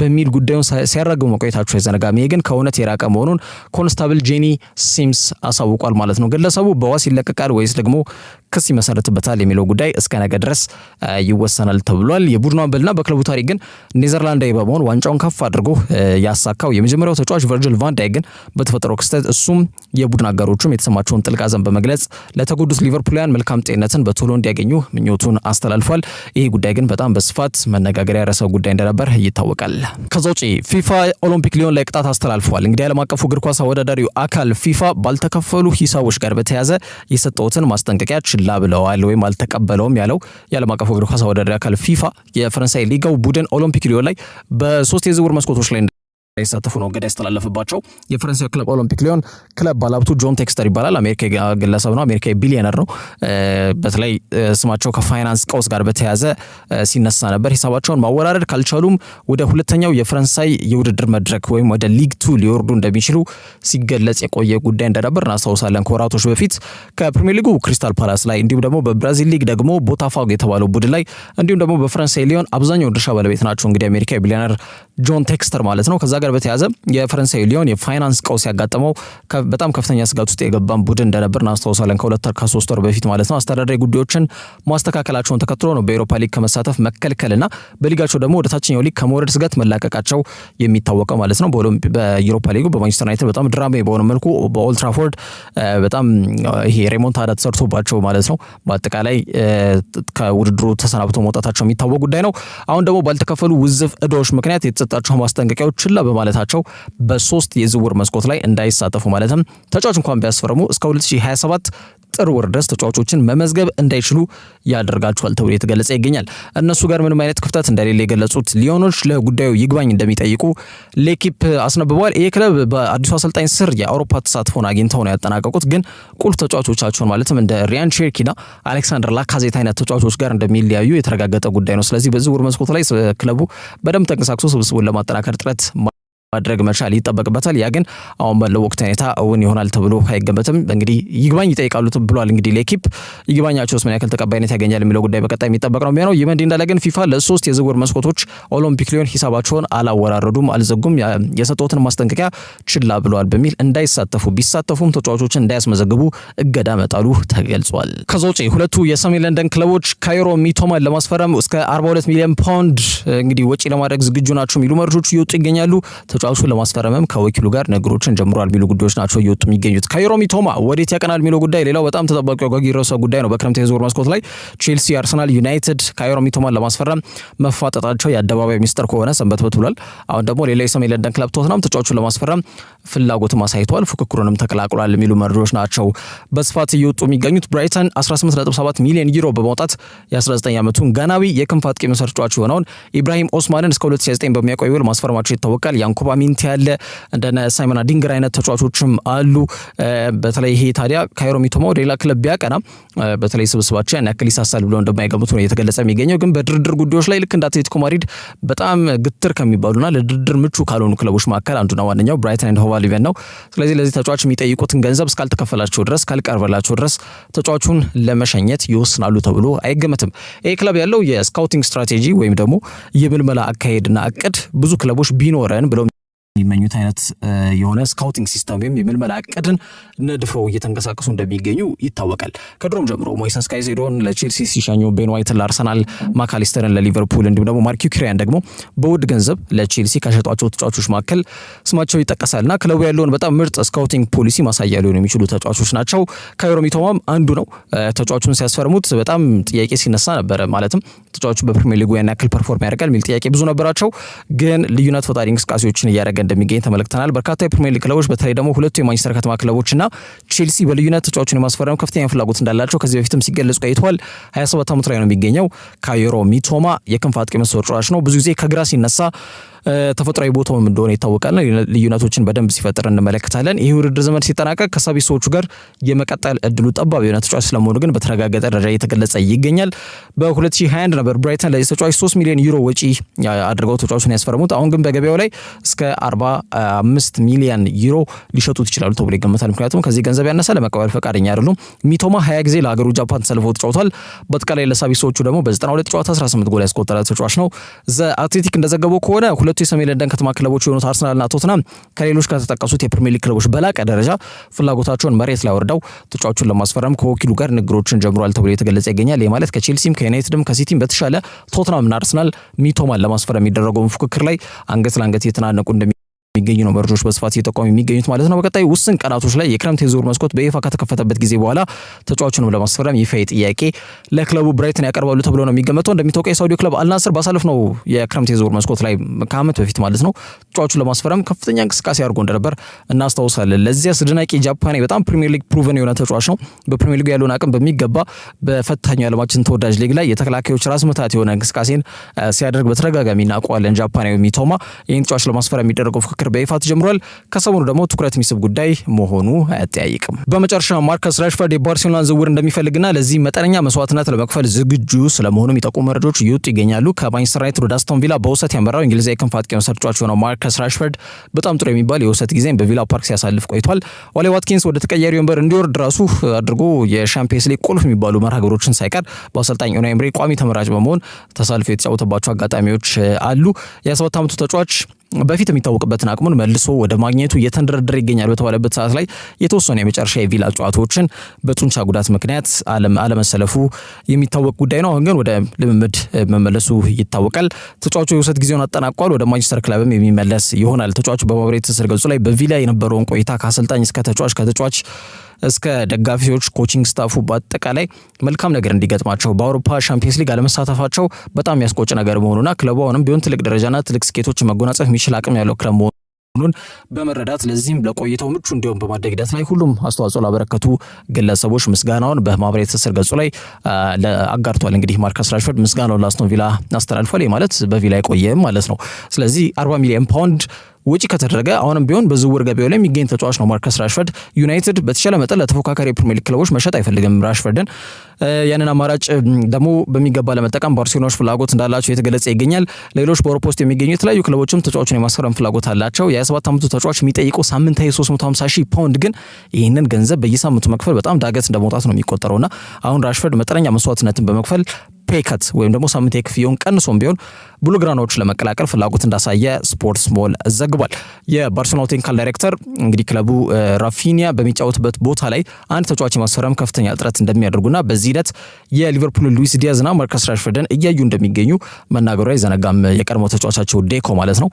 በሚል ጉዳዩን ሲያራግቡ መቆየታቸው አይዘነጋም። ይሄ ግን ከእውነት የራቀ መሆኑን ኮንስታብል ጄኒ ሲምስ አሳውቋል ማለት ነው። ግለሰቡ በዋስ ይለቀቃል ወይስ ደግሞ ክስ ይመሰረትበታል የሚለው ጉዳይ እስከ ነገ ድረስ ይወሰናል ተብሏል። የቡድኑ አምበልና በክለቡ ታሪክ ግን ኔዘርላንዳዊ በመሆን ዋንጫውን ከፍ አድርጎ ያሳካው የመጀመሪያው ተጫዋች ቨርጅል ቫን ዳይክ ግን በተፈጠረው ክስተት እሱም የቡድን አጋሮቹም የተሰማቸውን ጥልቅ ሐዘን በመግለጽ ለተጎዱት ሊቨርፑላውያን መልካም ጤንነትን በቶሎ እንዲያገኙ ምኞቱን አስተላልፏል። ይህ ጉዳይ ግን በጣም በስፋት መነጋገሪያ ርዕሰ ጉዳይ እንደነበር ይታወቃል። ከዛ ውጪ ፊፋ ኦሎምፒክ ሊዮን ላይ ቅጣት አስተላልፏል። እንግዲህ ዓለም አቀፉ እግር ኳስ አወዳዳሪው አካል ፊፋ ባልተከፈሉ ሂሳቦች ጋር በተያያዘ የሰጠውትን ማስጠንቀቂያ ችላ ብለዋል ወይም አልተቀበለውም ያለው የዓለም አቀፉ እግር ኳስ አወዳዳሪ አካል ፊፋ የፈረንሳይ ሊጋው ቡድን ኦሎምፒክ ሊዮን ላይ በ3 የዝውውር መስኮቶች ላይ ሳተፉ ነው እገዳ ያስተላለፈባቸው። የፈረንሳይ ክለብ ኦሎምፒክ ሊዮን ክለብ ባለሀብቱ ጆን ቴክስተር ይባላል። አሜሪካዊ ግለሰብ ነው። አሜሪካዊ ቢሊዮነር ነው። በተለይ ስማቸው ከፋይናንስ ቀውስ ጋር በተያያዘ ሲነሳ ነበር። ሂሳባቸውን ማወራረድ ካልቻሉም ወደ ሁለተኛው የፈረንሳይ የውድድር መድረክ ወይም ወደ ሊግ 2 ሊወርዱ እንደሚችሉ ሲገለጽ የቆየ ጉዳይ እንደነበር እናስታውሳለን። ከወራቶች በፊት ከፕሪሚየር ሊጉ ክሪስታል ፓላስ ላይ እንዲሁም ደግሞ በብራዚል ሊግ ደግሞ ቦታፋጎ የተባለው ቡድን ላይ እንዲሁም ደግሞ በፈረንሳይ ሊዮን አብዛኛው ድርሻ ባለቤት ናቸው። እንግዲህ አሜሪካዊ ቢሊዮነር ጆን ቴክስተር ማለት ነው። ከዛ ጋር በተያያዘ የፈረንሳይ ሊዮን የፋይናንስ ቀውስ ያጋጠመው በጣም ከፍተኛ ስጋት ውስጥ የገባን ቡድን እንደነበር እናስታውሳለን። ከ3 ወር በፊት ማለት ነው። አስተዳደራዊ ጉዳዮችን ማስተካከላቸውን ተከትሎ ነው በኤሮፓ ሊግ ከመሳተፍ መከልከልና በሊጋቸው ደግሞ ወደ ታችኛው ሊግ ከመውረድ ስጋት መላቀቃቸው የሚታወቀው ማለት ነው። በኤሮፓ ሊጉ በማንቸስተር ዩናይትድ በጣም ድራማዊ በሆነ መልኩ በኦልድ ትራፎርድ በጣም ይሄ ሬሞንታዳ ተሰርቶባቸው ማለት ነው በአጠቃላይ ከውድድሩ ተሰናብተው መውጣታቸው የሚታወቅ ጉዳይ ነው። አሁን ደግሞ ባልተከፈሉ ውዝፍ ዕዳዎች ምክንያት የተሰጣቸው ማስጠንቀቂያዎች ችላ በማለታቸው በ3 የዝውውር መስኮት ላይ እንዳይሳተፉ ማለትም ተጫዋች እንኳን ቢያስፈርሙ እስከ 2027 ጥር ወር ድረስ ተጫዋቾችን መመዝገብ እንዳይችሉ ያደርጋቸዋል ተብሎ የተገለጸ ይገኛል። እነሱ ጋር ምንም አይነት ክፍተት እንደሌለ የገለጹት ሊዮኖች ለጉዳዩ ይግባኝ እንደሚጠይቁ ሌኪፕ አስነብበዋል። ይህ ክለብ በአዲሱ አሰልጣኝ ስር የአውሮፓ ተሳትፎን አግኝተው ነው ያጠናቀቁት። ግን ቁልፍ ተጫዋቾቻቸውን ማለትም እንደ ሪያን ቼርኪና አሌክሳንደር ላካዜት አይነት ተጫዋቾች ጋር እንደሚለያዩ የተረጋገጠ ጉዳይ ነው። ስለዚህ በዝውውር መስኮት ላይ ክለቡ በደንብ ተንቀሳቅሶ ስብስቡን ለማጠናከር ጥረት ማድረግ መቻል ይጠበቅበታል። ያ ግን አሁን ባለው ወቅት ሁኔታ እውን ይሆናል ተብሎ አይገመትም። እንግዲህ ይግባኝ ይጠይቃሉ ብሏል። እንግዲህ ለኪፕ ይግባኛቸውስ ምን ያክል ተቀባይነት ያገኛል የሚለው ጉዳይ በቀጣይ የሚጠበቅ ነው የሚሆነው። ይህ እንዲህ እንዳለ ግን ፊፋ ለ3 የዝውውር መስኮቶች ኦሎምፒክ ሊዮን ሂሳባቸውን አላወራረዱም፣ አልዘጉም፣ የሰጠውትን ማስጠንቀቂያ ችላ ብለዋል በሚል እንዳይሳተፉ ቢሳተፉም ተጫዋቾችን እንዳያስመዘግቡ እገዳ መጣሉ ተገልጿል። ከዛ ውጪ ሁለቱ የሰሜን ለንደን ክለቦች ካይሮ ሚቶማን ለማስፈረም እስከ 42 ሚሊዮን ፓውንድ እንግዲህ ወጪ ለማድረግ ዝግጁ ናቸው የሚሉ መረጃዎች እየወጡ ይገኛሉ። ተጫዋቹን ለማስፈረምም ከወኪሉ ጋር ነገሮችን ጀምሯል የሚሉ ጉዳዮች ናቸው እየወጡ የሚገኙት። ካይሮ ሚቶማ ወዴት ያቀናል የሚለው ጉዳይ ሌላው በጣም ተጠባቂው ጓጊሮሳ ጉዳይ ነው። በክረምት የዝውውር መስኮት ላይ ቼልሲ፣ አርሰናል፣ ዩናይትድ ካይሮ ሚቶማን ለማስፈረም መፋጠጣቸው የአደባባይ ሚስጥር ከሆነ ሰንበትበት ብሏል። አሁን ደግሞ ሌላ የሰሜን ለንደን ክለብ ቶትናም ተጫዋቹን ለማስፈረም ፍላጎትም አሳይቷል፣ ፉክክሩንም ተቀላቅሏል የሚሉ መረጃዎች ናቸው በስፋት እየወጡ የሚገኙት። ብራይተን 18.7 ሚሊዮን ዩሮ በማውጣት የ19 ዓመቱን ጋናዊ የክንፍ አጥቂ መሰረት ተጫዋች የሆነውን ኢብራሂም ኦስማንን እስከ 2029 በሚያቆይ ውል ማስፈረማቸው ይታወቃል። ያንኩባ ዙባሜንዲ ያለ እንደነ ሳይመን አዲንግር አይነት ተጫዋቾችም አሉ። በተለይ ይሄ ታዲያ ካይሮ ሚቶማ ወደ ሌላ ክለብ ቢያቀና በተለይ ስብስባቸው ያን ያክል ይሳሳል ብሎ እንደማይገምቱ ነው የተገለጸ የሚገኘው። ግን በድርድር ጉዳዮች ላይ ልክ እንደ አትሌቲኮ ማድሪድ በጣም ግትር ከሚባሉና ለድርድር ምቹ ካልሆኑ ክለቦች መካከል አንዱና ዋነኛው ብራይተን ኤንድ ሆቭ አልቢዮን ነው። ስለዚህ ለዚህ ተጫዋች የሚጠይቁትን ገንዘብ እስካልተከፈላቸው ድረስ ካልቀርበላቸው ድረስ ተጫዋቹን ለመሸኘት ይወስናሉ ተብሎ አይገመትም። ይህ ክለብ ያለው የስካውቲንግ ስትራቴጂ ወይም ደግሞ የምልመላ አካሄድና እቅድ ብዙ ክለቦች ቢኖረን ብለው የሚመኙት አይነት የሆነ ስካውቲንግ ሲስተም ወይም የምልመላ እቅድን ነድፈው እየተንቀሳቀሱ እንደሚገኙ ይታወቃል። ከድሮም ጀምሮ ሞይሰስ ካይሴዶን ለቼልሲ ሲሻኙ፣ ቤን ዋይትን ለአርሰናል፣ ማካሊስተርን ለሊቨርፑል እንዲሁም ደግሞ ማርክ ኪሪያን ደግሞ በውድ ገንዘብ ለቼልሲ ከሸጧቸው ተጫዋቾች መካከል ስማቸው ይጠቀሳልና ክለቡ ያለውን በጣም ምርጥ ስካውቲንግ ፖሊሲ ማሳያ ሊሆኑ የሚችሉ ተጫዋቾች ናቸው። ካይሮ ሚቶማም አንዱ ነው። ተጫዋቹን ሲያስፈርሙት በጣም ጥያቄ ሲነሳ ነበረ። ማለትም ተጫዋቹ በፕሪሚየር ሊጉ ያን ያክል ፐርፎርም ያደርጋል የሚል ጥያቄ ብዙ ነበራቸው። ግን ልዩነት ፈጣሪ እንቅስቃሴዎችን እያደረገ እንደሚገኝ ተመልክተናል። በርካታ የፕሪሚየር ሊግ ክለቦች በተለይ ደግሞ ሁለቱ የማንቸስተር ከተማ ክለቦችና ቼልሲ በልዩነት ተጫዋቹን የማስፈረም ከፍተኛ ፍላጎት እንዳላቸው ከዚህ በፊትም ሲገለጹ ቆይተዋል። 27 ዓመት ላይ ነው የሚገኘው ካይሮ ሚቶማ። የክንፍ አጥቂ መስመር ተጫዋች ነው። ብዙ ጊዜ ከግራ ሲነሳ ተፈጥሯዊ ቦታውም እንደሆነ ይታወቃል። ልዩነቶችን በደንብ ሲፈጥር እንመለከታለን። ይህ ውድድር ዘመን ሲጠናቀቅ ከሳቢሶቹ ጋር የመቀጠል እድሉ ጠባብ የሆነ ተጫዋች ስለመሆኑ ግን በተረጋገጠ ደረጃ እየተገለጸ ይገኛል። በ2021 ነበር ብራይተን ለዚህ ተጫዋች 3 ሚሊዮን ዩሮ ወጪ አድርገው ተጫዋቹን ያስፈረሙት። አሁን ግን በገበያው ላይ እስከ 45 ሚሊዮን ዩሮ ሊሸጡት ይችላሉ ተብሎ ይገመታል። ምክንያቱም ከዚህ ገንዘብ ያነሰ ለመቀበል ፈቃደኛ አይደሉም። ሚቶማ 20 ጊዜ ለሀገሩ ጃፓን ተሰልፎ ተጫውቷል። በአጠቃላይ ለሳቢሶቹ ደግሞ በ92 ጨዋታ 18 ጎል ያስቆጠረ ተጫዋች ነው። ዘ አትሌቲክ እንደዘገበው ከሆነ ሁለቱ የሰሜን ለንደን ከተማ ክለቦች የሆኑት አርሰናልና ቶተንሃም ከሌሎች ከተጠቀሱት የፕሪሚየር ሊግ ክለቦች በላቀ ደረጃ ፍላጎታቸውን መሬት ላይ ወርደው ተጫዋቹን ለማስፈረም ከወኪሉ ጋር ንግግሮችን ጀምሯል ተብሎ የተገለጸ ይገኛል። ይህ ማለት ከቼልሲም ከዩናይትድም ከሲቲም በተሻለ ቶተንሃምና አርሰናል ሚቶማን ለማስፈረም የሚደረገውን ፉክክር ላይ አንገት ለአንገት እየተናነቁ የሚገኙ ነው መረጃዎች በስፋት እየጠቆሙ የሚገኙት ማለት ነው። በቀጣይ ውስን ቀናቶች ላይ የክረምት የዝውውር መስኮት በይፋ ከተከፈተበት ጊዜ በኋላ ተጫዋቹንም ለማስፈረም ይፋ ጥያቄ ለክለቡ ብራይተን ያቀርባሉ ተብሎ ነው የሚገመተው። እንደሚታወቀው የሳውዲው ክለብ አልናስር ባሳለፍነው የክረምት የዝውውር መስኮት ላይ ከዓመት በፊት ማለት ነው ተጫዋቹን ለማስፈረም ከፍተኛ እንቅስቃሴ አድርጎ እንደነበር እናስታውሳለን። ለዚህ አስደናቂ ጃፓኒ በጣም ፕሪሚየር ሊግ ፕሩቨን የሆነ ተጫዋች ነው። በፕሪሚየር ሊግ ያለውን አቅም በሚገባ በፈታኙ የዓለማችን ተወዳጅ ሊግ ላይ የተከላካዮች ራስ ምታት የሆነ እንቅስቃሴን ሲያደርግ በተደጋጋሚ እናውቀዋለን። ጃፓናዊ ሚቶማ ይህን ተጫዋች ለማስፈረም የሚደረገው ፍክክር በይፋ ተጀምሯል። ከሰሞኑ ደግሞ ትኩረት የሚስብ ጉዳይ መሆኑ አያጠያይቅም። በመጨረሻ ማርከስ ራሽፈርድ የባርሴሎናን ዝውውር እንደሚፈልግና ለዚህ መጠነኛ መስዋዕትነት ለመክፈል ዝግጁ ስለመሆኑ የሚጠቁሙ መረጃዎች እየወጡ ይገኛሉ። ከማንቸስተር ዩናይትድ ወደ አስቶን ቪላ በውሰት ያመራው እንግሊዛዊ ክንፍ አጥቂ ተጫዋች የሆነው ማርከስ ራሽፈርድ በጣም ጥሩ የሚባል የውሰት ጊዜን በቪላ ፓርክ ሲያሳልፍ ቆይቷል። ኦሊ ዋትኪንስ ወደ ተቀያሪ ወንበር እንዲወርድ ራሱ አድርጎ የሻምፒየንስ ሊግ ቁልፍ የሚባሉ መርሃ ግብሮችን ሳይቀር በአሰልጣኝ ኡናይ ኤምሪ ቋሚ ተመራጭ በመሆን ተሳልፎ የተጫወተባቸው አጋጣሚዎች አሉ። የ27 ዓመቱ ተጫዋች በፊት የሚታወቅበትን አቅሙን መልሶ ወደ ማግኘቱ እየተንደረደረ ይገኛል በተባለበት ሰዓት ላይ የተወሰኑ የመጨረሻ የቪላ ጨዋታዎችን በጡንቻ ጉዳት ምክንያት አለመሰለፉ የሚታወቅ ጉዳይ ነው። አሁን ግን ወደ ልምምድ መመለሱ ይታወቃል። ተጫዋቹ የውሰት ጊዜውን አጠናቋል። ወደ ማንቸስተር ክለብም የሚመለስ ይሆናል። ተጫዋቹ በማህበራዊ ትስስር ገጹ ላይ በቪላ የነበረውን ቆይታ ከአሰልጣኝ እስከ ከተጫዋች እስከ ደጋፊዎች ኮቺንግ ስታፉ በአጠቃላይ መልካም ነገር እንዲገጥማቸው በአውሮፓ ሻምፒየንስ ሊግ አለመሳተፋቸው በጣም የሚያስቆጭ ነገር መሆኑና ክለቡ አሁንም ቢሆን ትልቅ ደረጃና ትልቅ ስኬቶች መጎናጸፍ የሚችል አቅም ያለው ክለብ መሆኑን በመረዳት ለዚህም ለቆይታው ምቹ እንዲሆን በማድረግ ሂደት ላይ ሁሉም አስተዋጽኦ ላበረከቱ ግለሰቦች ምስጋናውን በማህበራዊ ትስስር ገጹ ላይ አጋርቷል። እንግዲህ ማርከስ ራሽፈርድ ምስጋናውን ለአስቶን ቪላ አስተላልፏል። ማለት በቪላ የቆየም ማለት ነው። ስለዚህ 40 ሚሊዮን ፓውንድ ወጪ ከተደረገ አሁንም ቢሆን በዝውውር ገበያው ላይ የሚገኝ ተጫዋች ነው ማርከስ ራሽፈርድ። ዩናይትድ በተሻለ መጠን ለተፎካካሪ የፕሪሚየር ሊግ ክለቦች መሸጥ አይፈልግም ራሽፈርድን። ያንን አማራጭ ደግሞ በሚገባ ለመጠቀም ባርሴሎናዎች ፍላጎት እንዳላቸው የተገለጸ ይገኛል። ሌሎች በአውሮፓ ውስጥ የሚገኙ የተለያዩ ክለቦችም ተጫዋቹን የማስፈረም ፍላጎት አላቸው። የ27 ዓመቱ ተጫዋች የሚጠይቀው ሳምንታዊ 350,000 ፓውንድ ግን ይህንን ገንዘብ በየሳምንቱ መክፈል በጣም ዳገት እንደመውጣት ነው የሚቆጠረውና አሁን ራሽፈርድ መጠነኛ መስዋዕትነትን በመክፈል ፔከት ወይም ደግሞ ሳምንታዊ ክፍያውን ቀንሶም ቢሆን ብሉግራናዎች ለመቀላቀል ፍላጎት እንዳሳየ ስፖርትስ ሞል ዘግቧል። የባርሴሎና ቴክኒካል ዳይሬክተር እንግዲህ ክለቡ ራፊኒያ በሚጫወትበት ቦታ ላይ አንድ ተጫዋች የማስፈረም ከፍተኛ ጥረት እንደሚያደርጉና በዚህ ሂደት የሊቨርፑል ሉዊስ ዲያዝና ማርከስ ራሽፈርድን እያዩ እንደሚገኙ መናገሩ አይዘነጋም። የቀድሞ ተጫዋቻቸው ዴኮ ማለት ነው።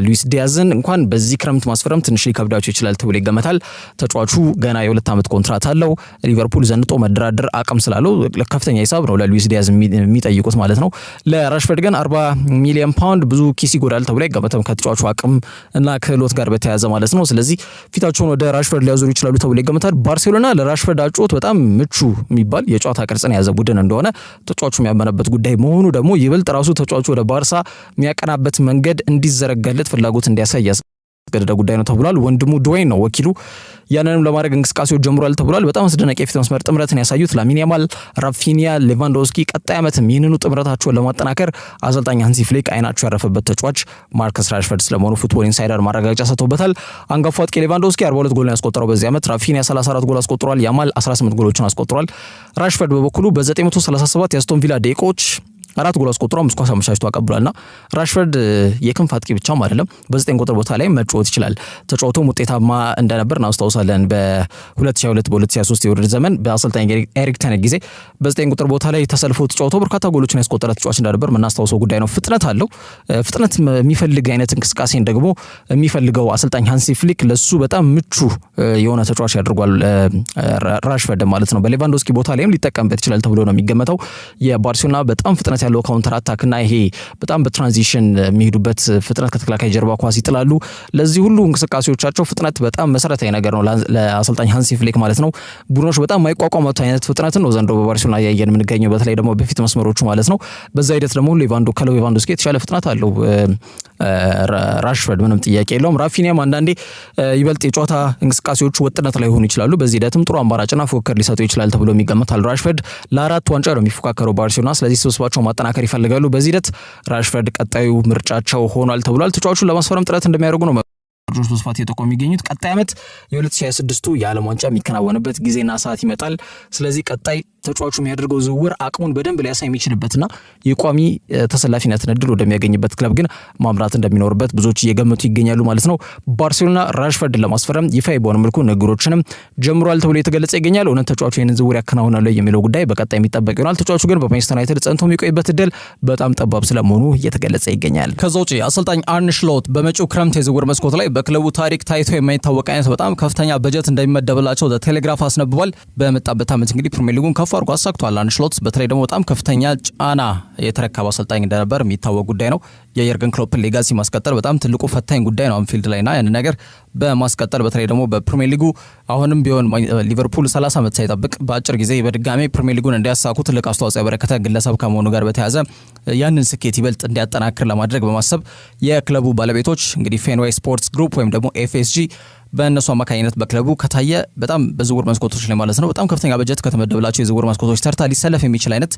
ሉዊስ ዲያዝን እንኳን በዚህ ክረምት ማስፈረም ትንሽ ሊከብዳቸው ይችላል ተብሎ ይገመታል። ተጫዋቹ ገና የ2 ዓመት ኮንትራት አለው። ሊቨርፑል ዘንጦ መደራደር አቅም ስላለው ከፍተኛ ሂሳብ ነው ለሉዊስ ዲያዝ የሚጠይቁት ማለት ነው። ለራሽፈርድ ግን 40 ሚሊዮን ፓውንድ ብዙ ኪስ ይጎዳል ተብሎ አይገመትም ከተጫዋቹ አቅም እና ክህሎት ጋር በተያያዘ ማለት ነው። ስለዚህ ፊታቸውን ወደ ራሽፈርድ ሊያዞሩ ይችላሉ ተብሎ ይገመታል። ባርሴሎና ለራሽፈርድ አጨዋወት በጣም ምቹ የሚባል የጨዋታ ቅርጽን የያዘ ቡድን እንደሆነ ተጫዋቹ የሚያመነበት ጉዳይ መሆኑ ደግሞ ይበልጥ ራሱ ተጫዋቹ ወደ ባርሳ የሚያቀናበት መንገድ እንዲዘረጋለት ፍላጎት እንዲያሳይ ገደደ ጉዳይ ነው ተብሏል። ወንድሙ ድዌይን ነው ወኪሉ ያንንም ለማድረግ እንቅስቃሴው ጀምሯል ተብሏል። በጣም አስደናቂ የፊት መስመር ጥምረትን ያሳዩት ላሚን ያማል፣ ራፊኒያ፣ ሌቫንዶስኪ ቀጣይ ዓመትም ይህንኑ ጥምረታቸውን ለማጠናከር አሰልጣኝ ሃንሲ ፍሊክ አይናቸው ያረፈበት ተጫዋች ማርከስ ራሽፈርድ ስለመሆኑ ፉትቦል ኢንሳይደር ማረጋገጫ ሰጥቶበታል። አንጋፋው አጥቂ ሌቫንዶስኪ 42 ጎል ያስቆጠረው በዚህ ዓመት፣ ራፊኒያ 34 ጎል አስቆጥሯል፣ ያማል 18 ጎሎችን አስቆጥሯል። ራሽፈርድ በበኩሉ በ937 የአስቶን ቪላ ደቂቃዎች 4 ጎል አስቆጥሮ 5 ኳስ አመቻችቶ አቀብሏልና ራሽፈርድ የክንፍ አጥቂ ብቻም አይደለም፣ በ9 ቁጥር ቦታ ላይ መጫወት ይችላል። ተጫውቶም ውጤታማ እንደነበር እናስታውሳለን። በ2022 በ2023 የውድድር ዘመን በአሰልጣኝ ኤሪክ ተን ጊዜ በ9 ቁጥር ቦታ ላይ ተሰልፎ ተጫውቶ በርካታ ጎሎችን ያስቆጠረ ተጫዋች እንደነበር የምናስታውሰው ጉዳይ ነው። ፍጥነት አለው። ፍጥነት የሚፈልግ አይነት እንቅስቃሴን ደግሞ የሚፈልገው አሰልጣኝ ሃንሲ ፍሊክ ለሱ በጣም ምቹ የሆነ ተጫዋች ያደርጓል ራሽፈርድ ማለት ነው። በሌቫንዶስኪ ቦታ ላይም ሊጠቀምበት ይችላል ተብሎ ነው የሚገመተው። የባርሴሎና በጣም ፍጥነት ያለው ካውንተር አታክ እና ይሄ በጣም በትራንዚሽን የሚሄዱበት ፍጥነት ከተከላካይ ጀርባ ኳስ ይጥላሉ። ለዚህ ሁሉ እንቅስቃሴዎቻቸው ፍጥነት በጣም መሰረታዊ ነገር ነው ለአሰልጣኝ ሃንሲ ፍሊክ ማለት ነው። ቡድኖች በጣም የማይቋቋሙት አይነት ፍጥነት ነው ዘንድሮ በባርሴሎና ያየን የምንገኘው፣ በተለይ ደግሞ በፊት መስመሮቹ ማለት ነው። በዛ ሂደት ደግሞ ሌቫንዶስኪ የተሻለ ፍጥነት አለው ራሽፈርድ ምንም ጥያቄ የለውም። ራፊኒያም አንዳንዴ ይበልጥ የጨዋታ እንቅስቃሴዎቹ ወጥነት ላይ ሆኑ ይችላሉ። በዚህ ሂደትም ጥሩ አማራጭና ፉክክር ሊሰጡ ይችላል ተብሎ የሚገመታል። ራሽፈርድ ለ4 ዋንጫ ነው የሚፎካከረው ባርሴሎና። ስለዚህ ስብስባቸው ማጠናከር ይፈልጋሉ። በዚህ ሂደት ራሽፈርድ ቀጣዩ ምርጫቸው ሆኗል ተብሏል። ተጫዋቹን ለማስፈረም ጥረት እንደሚያደርጉ ነው መረጃዎች በስፋት እየጠቆሙ የሚገኙት። ቀጣይ ዓመት የ2026ቱ የዓለም ዋንጫ የሚከናወንበት ጊዜና ሰዓት ይመጣል። ስለዚህ ቀጣይ ተጫዋቹ የሚያደርገው ዝውውር አቅሙን በደንብ ሊያሳይ የሚችልበትና የቋሚ ተሰላፊነትን እድል ወደሚያገኝበት ክለብ ግን ማምራት እንደሚኖርበት ብዙዎች እየገመቱ ይገኛሉ ማለት ነው። ባርሴሎና ራሽፈርድን ለማስፈረም ይፋ በሆነ መልኩ ንግግሮችንም ጀምሯል ተብሎ የተገለጸ ይገኛል። እውነት ተጫዋቹ ይህንን ዝውውር ያከናውናል የሚለው ጉዳይ በቀጣይ የሚጠበቅ ይሆናል። ተጫዋቹ ግን በማንቸስተር ዩናይትድ ጸንቶ የሚቆይበት እድል በጣም ጠባብ ስለመሆኑ እየተገለጸ ይገኛል። ከዛ ውጪ አሰልጣኝ አርነ ስሎት በመጪው ክረምት የዝውውር መስኮት ላይ በክለቡ ታሪክ ታይቶ የማይታወቅ አይነት በጣም ከፍተኛ በጀት እንደሚመደብላቸው ቴሌግራፍ አስነብቧል። በመጣበት ዓመት እንግዲህ ፕሪሚየር ሊጉን ከፍ አድርጎ አሳክቷል። አርነ ስሎት በተለይ ደግሞ በጣም ከፍተኛ ጫና የተረከበ አሰልጣኝ እንደነበር የሚታወቅ ጉዳይ ነው። የየርገን ክሎፕን ሌጋሲ ማስቀጠል በጣም ትልቁ ፈታኝ ጉዳይ ነው አንፊልድ ላይና ያን ነገር በማስቀጠል በተለይ ደግሞ በፕሪሚየር ሊጉ አሁንም ቢሆን ሊቨርፑል 30 ዓመት ሳይጠብቅ በአጭር ጊዜ በድጋሚ ፕሪሚየር ሊጉን እንዲያሳኩ ትልቅ አስተዋጽኦ ያበረከተ ግለሰብ ከመሆኑ ጋር በተያያዘ ያንን ስኬት ይበልጥ እንዲያጠናክር ለማድረግ በማሰብ የክለቡ ባለቤቶች እንግዲህ ፌንዌይ ስፖርትስ ግሩፕ ወይም ደግሞ ኤፍኤስጂ በእነሱ አማካኝነት በክለቡ ከታየ በጣም በዝውውር መስኮቶች ላይ ማለት ነው በጣም ከፍተኛ በጀት ከተመደበላቸው የዝውውር መስኮቶች ተርታ ሊሰለፍ የሚችል አይነት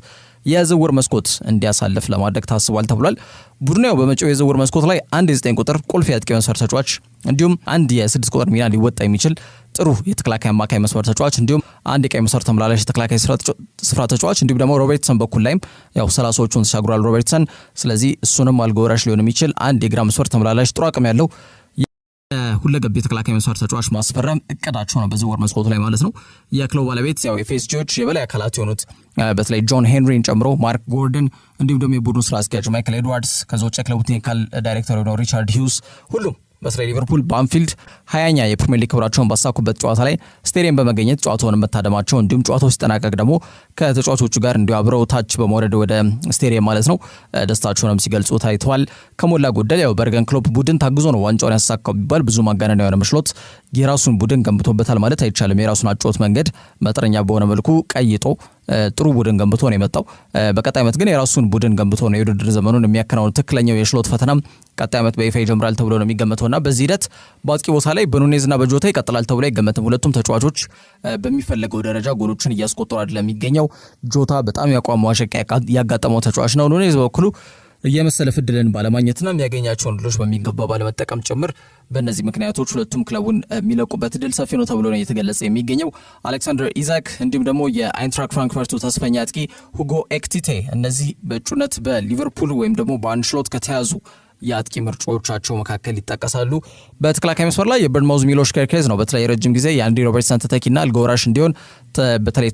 የዝውውር መስኮት እንዲያሳልፍ ለማድረግ ታስቧል ተብሏል። ቡድኑ በመጪው የዝውውር መስኮት ላይ አንድ የ9 ቁጥር ቁልፍ የአጥቂ መስመር ተጫዋች እንዲሁም አንድ የ6 ቁጥር ሚና ሊወጣ የሚችል ጥሩ የተከላካይ አማካይ መስመር ተጫዋች እንዲሁም አንድ የቀይ መስመር ተመላላሽ የተከላካይ ስፍራ ተጫዋች እንዲሁም ደግሞ ሮበርትሰን በኩል ላይም ያው 30ዎቹን ተሻግሯል ሮበርትሰን። ስለዚህ እሱንም አልጎራሽ ሊሆን የሚችል አንድ የግራ መስመር ተመላላሽ ጥሩ አቅም ያለው ሁለገብ የተከላካይ መስመር ተጫዋች ማስፈረም እቅዳቸው ነው በዝውውር መስኮቱ ላይ ማለት ነው። የክለቡ ባለቤት ያው ኤፍኤስጂዎች የበላይ አካላት የሆኑት በተለይ ጆን ሄንሪን ጨምሮ ማርክ ጎርደን እንዲሁም ደግሞ የቡድኑ ስራ አስኪያጅ ማይክል ኤድዋርድስ ከዛ ውጭ የክለቡ ቴክኒካል ዳይሬክተር የሆነው ሪቻርድ ሂውስ ሁሉም በተለይ ሊቨርፑል በአንፊልድ 20ኛ የፕሪሚየር ሊግ ክብራቸውን ባሳኩበት ጨዋታ ላይ ስቴዲየም በመገኘት ጨዋታውን መታደማቸው እንዲሁም ጨዋታው ሲጠናቀቅ ደግሞ ከተጫዋቾቹ ጋር እንዲሁ አብረው ታች በመውረድ ወደ ስቴዲየም ማለት ነው ደስታቸውንም ሲገልጹ ታይተዋል። ከሞላ ጎደል ያው በርገን ክሎፕ ቡድን ታግዞ ነው ዋንጫውን ያሳካው ቢባል ብዙ ማጋነን የሆነ መስሎት የራሱን ቡድን ገንብቶበታል ማለት አይቻልም። የራሱን አጨዋወት መንገድ መጠነኛ በሆነ መልኩ ቀይጦ ጥሩ ቡድን ገንብቶ ነው የመጣው። በቀጣይ ዓመት ግን የራሱን ቡድን ገንብቶ ነው የውድድር ዘመኑን የሚያከናውነው። ትክክለኛው የሽሎት ፈተናም ቀጣይ ዓመት በይፋ ይጀምራል ተብሎ ነው የሚገመተውና በዚህ ሂደት በአጥቂ ቦታ ላይ በኑኔዝና በጆታ ይቀጥላል ተብሎ አይገመትም። ሁለቱም ተጫዋቾች በሚፈለገው ደረጃ ጎሎችን እያስቆጠሩ አይደለም የሚገኘው። ጆታ በጣም ያቋም ዋሸቅ ያጋጠመው ተጫዋች ነው። ኑኔዝ በኩሉ የመሰለፍ ዕድልን ባለማግኘትና የሚያገኛቸውን ድሎች በሚገባ ባለመጠቀም ጭምር በእነዚህ ምክንያቶች ሁለቱም ክለቡን የሚለቁበት ድል ሰፊ ነው ተብሎ ነው እየተገለጸ የሚገኘው። አሌክሳንደር ኢዛክ እንዲሁም ደግሞ የአይንትራክ ፍራንክፈርቱ ተስፈኛ አጥቂ ሁጎ ኤክቲቴ እነዚህ በእጩነት በሊቨርፑል ወይም ደግሞ በአንሽሎት ከተያዙ የአጥቂ ምርጫዎቻቸው መካከል ይጠቀሳሉ። በተከላካይ መስመር ላይ የበርንማውዝ ሚሎሽ ኬርኬዝ ነው በተለይ ረጅም ጊዜ የአንዲ ሮበርትሰን ተተኪና አልጎራሽ እንዲሆን በተለይ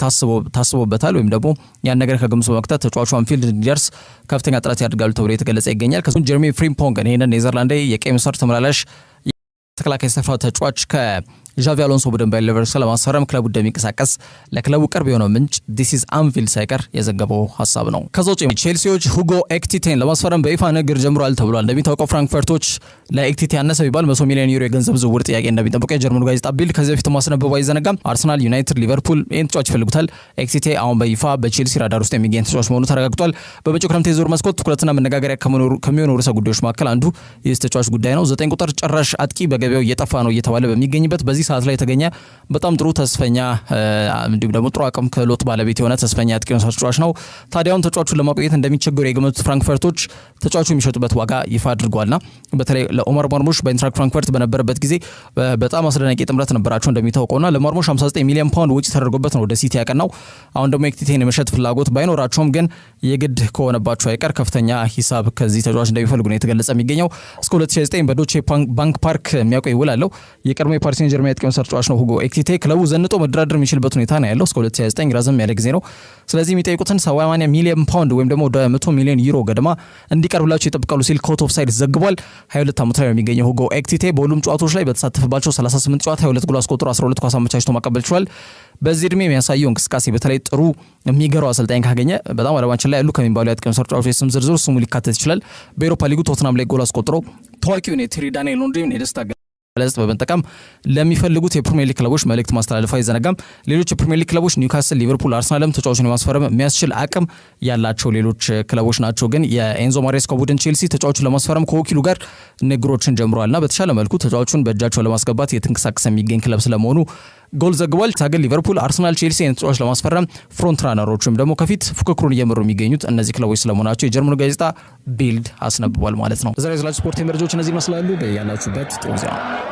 ታስቦበታል ወይም ደግሞ ያን ነገር ከግምት በመክተት ተጫዋቹ አንፊልድ እንዲደርስ ከፍተኛ ጥረት ያደርጋሉ ተብሎ የተገለጸ ይገኛል። ከሱም ጀርሚ ፍሪምፖንግን ይህንን ኔዘርላንዳዊ የቀይ መስመር ተመላላሽ ተከላካይ ስፍራ ተጫዋች ዣቪ አሎንሶ ቡድን ባየር ሌቨርኩሰን ለማስፈረም ክለቡ እንደሚንቀሳቀስ ለክለቡ ቅርብ የሆነው ምንጭ ዲስ ኢዝ አንፊልድ ሳይቀር የዘገበው ሀሳብ ነው። ከዛ ውጭ ቼልሲዎች ሁጎ ኤክቲቴን ለማስፈረም በይፋ ንግግር ጀምሯል ተብሏል። እንደሚታወቀው ፍራንክፈርቶች ለኤክቲቴ ያነሰ ቢባል 100 ሚሊዮን ዩሮ የገንዘብ ዝውውር ጥያቄ እንደሚጠብቁ የጀርመኑ ጋዜጣ ቢልድ ከዚህ በፊት ማስነበቡ አይዘነጋም። አርሰናል፣ ዩናይትድ፣ ሊቨርፑል ይህን ተጫዋች ይፈልጉታል። ኤክቲቴ አሁን በይፋ በቼልሲ ራዳር ውስጥ የሚገኝ ተጫዋች መሆኑ ተረጋግጧል። በመጪው ክረምት የዝውውር መስኮት ትኩረትና መነጋገሪያ ከሚሆኑ ርዕሰ ጉዳዮች መካከል አንዱ የዚህ ተጫዋች ጉዳይ ነው። 9 ቁጥር ጭራሽ አጥቂ በገበያው እየጠፋ ነው እየተባለ በሚገኝበት በዚህ ሰዓት ላይ የተገኘ በጣም ጥሩ ተስፈኛ እንዲሁም ደግሞ ጥሩ አቅም ክህሎት ባለቤት የሆነ ተስፈኛ አጥቂ ተጫዋች ነው። ታዲያውን ተጫዋቹን ለማቆየት እንደሚቸገሩ የገመቱት ፍራንክፈርቶች ተጫዋቹ የሚሸጡበት ዋጋ ይፋ አድርጓልና በተለይ ለኦማር ማርሙሽ በኢንትራክት ፍራንክፈርት በነበረበት ጊዜ በጣም አስደናቂ ጥምረት ነበራቸው እንደሚታወቀውና ለማርሙሽ 59 ሚሊዮን ፓውንድ ወጪ ተደርጎበት ነው ወደ ሲቲ ያቀናው። አሁን ደግሞ ኤክቲቴን የመሸጥ ፍላጎት ባይኖራቸውም ግን የግድ ከሆነባቸው አይቀር ከፍተኛ ሂሳብ ከዚህ ተጫዋች እንደሚፈልጉ ነው የተገለጸ የሚገኘው። እስከ 2009 በዶቼ ባንክ ፓርክ የሚያውቀው ይውል አለው። የቀድሞ የፓሪስ ሴን ጀርሜን አጥቂ ተጫዋች ነው ሁጎ ኤክቲቴ። ክለቡ ዘንጦ መደራደር የሚችልበት ሁኔታ ነው ያለው እስከ 2029 ረዘም ያለ ጊዜ ነው። ስለዚህ የሚጠይቁትን 80 ሚሊዮን ፓውንድ ወይም ደግሞ ወደ 100 ሚሊዮን ዩሮ ገደማ እንዲቀርብላቸው ይጠብቃሉ ሲል ኮት ኦፍ ሳይድ ዘግቧል። 22 ዓመት ላይ የሚገኘው ሁጎ ኤክቲቴ በሁሉም ጨዋታዎች ላይ በተሳተፈባቸው 38 ጨዋታ 22 ጎል አስቆጥሮ 12 ኳስ አመቻችቶ ማቀበል ችሏል። በዚህ እድሜ የሚያሳየው እንቅስቃሴ በተለይ ጥሩ የሚገራው አሰልጣኝ ካገኘ በጣም ዓለማችን ላይ ያሉ ከሚባሉ የአጥቂ ተጫዋቾች ስም ዝርዝር ስሙ ሊካተት ይችላል። በአውሮፓ ሊጉ ቶትናም ላይ ጎል አስቆጥሮ ታዋቂውን የቴሪ ዳንኤል ሄንሪን የደስታ ለዚህ በመጠቀም ለሚፈልጉት የፕሪሚየር ሊግ ክለቦች መልእክት ማስተላለፍ አይዘነጋም። ሌሎች የፕሪሚየር ሊግ ክለቦች ኒውካስል፣ ሊቨርፑል፣ አርሰናልም ተጫዋቹን የማስፈረም የሚያስችል አቅም ያላቸው ሌሎች ክለቦች ናቸው። ግን የኤንዞ ማሬስካ ቡድን ቼልሲ ተጫዋቹን ለማስፈረም ከወኪሉ ጋር ንግግሮችን ጀምሯልና በተሻለ መልኩ ተጫዋቹን በእጃቸው ለማስገባት የተንቀሳቀሰ የሚገኝ ክለብ ስለመሆኑ ጎል ዘግቧል። ታገል ሊቨርፑል፣ አርሰናል፣ ቼልሲ ተጫዋች ለማስፈረም ፍሮንት ራነሮችም ደግሞ ከፊት ፉክክሩን እየመሩ የሚገኙት እነዚህ ክለቦች ስለመሆናቸው የጀርመኑ ጋዜጣ ቢልድ አስነብቧል ማለት ነው። ዛሬ ስለ ስፖርት መረጃዎች እነዚህ ይመስላሉ። በያላችሁበት ጥሩ ዜና